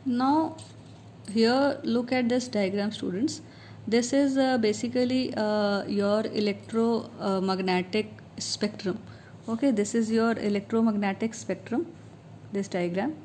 Now here look at this diagram, students. This is basically your electromagnetic spectrum. Okay, this is your electromagnetic spectrum, this diagram.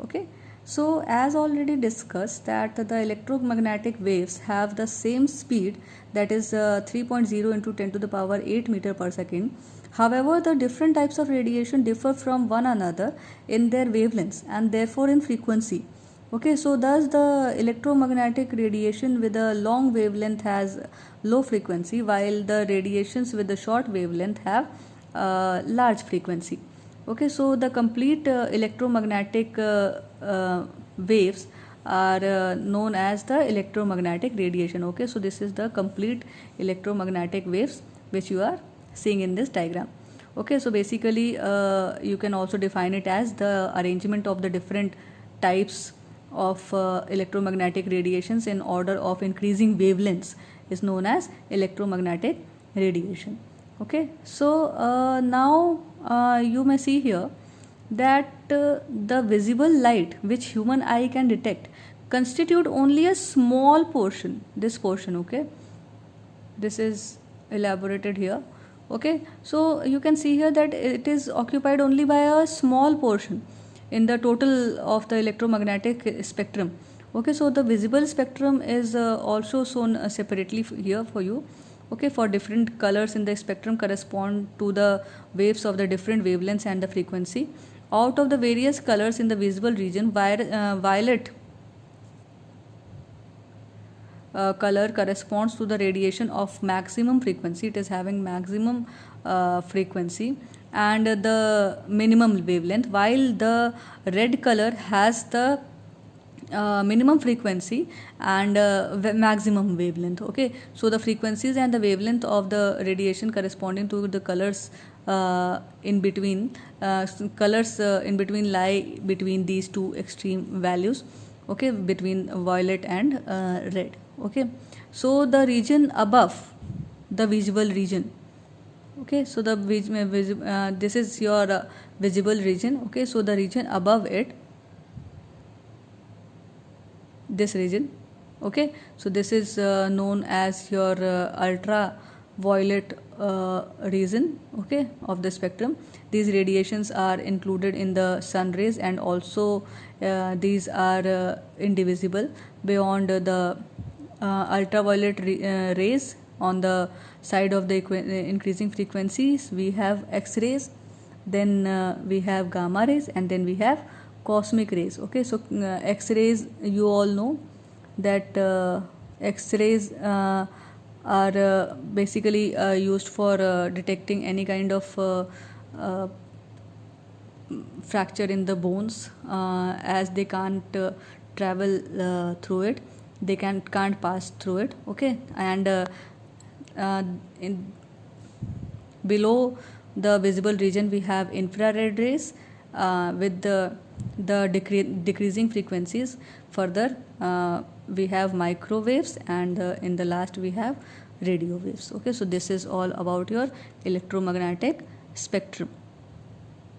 Okay, so as already discussed that the electromagnetic waves have the same speed, that is 3.0 into 10 to the power 8 meter per second. However, the different types of radiation differ from one another in their wavelengths and therefore in frequency. Okay, so thus the electromagnetic radiation with a long wavelength has low frequency, while the radiations with the short wavelength have large frequency. Okay, so the complete electromagnetic waves are known as the electromagnetic radiation. Okay, so this is the complete electromagnetic waves which you are seeing in this diagram. Okay, so basically you can also define it as the arrangement of the different types of electromagnetic radiations in order of increasing wavelengths is known as electromagnetic radiation. Okay, so now you may see here that the visible light which human eye can detect constitute only a small portion, this portion. Okay, this is elaborated here. Okay, so you can see here that it is occupied only by a small portion in the total of the electromagnetic spectrum. Okay, so the visible spectrum is also shown separately here for you. Okay, for different colors in the spectrum correspond to the waves of the different wavelengths and the frequency. Out of the various colors in the visible region, violet color corresponds to the radiation of maximum frequency. It is having maximum frequency and the minimum wavelength, while the red color has the minimum frequency and maximum wavelength. Okay, so the frequencies and the wavelength of the radiation corresponding to the colors in between in between lie between these two extreme values. Okay, between violet and red. Okay, so the region above the visible region. Okay, so the this is your visible region. Okay, so the region above it, this region. Okay, so this is known as your ultraviolet region. Okay, of the spectrum. These radiations are included in the sun rays, and also these are indivisible. Beyond the ultraviolet rays, on the side of the increasing frequencies, we have X-rays, then we have gamma rays, and then we have cosmic rays. Okay, so X-rays, you all know that X-rays are basically used for detecting any kind of fracture in the bones, as they can't travel through it, they can't pass through it. Okay, and in below the visible region we have infrared rays with the decreasing frequencies. Further we have microwaves, and in the last we have radio waves. Okay, so this is all about your electromagnetic spectrum.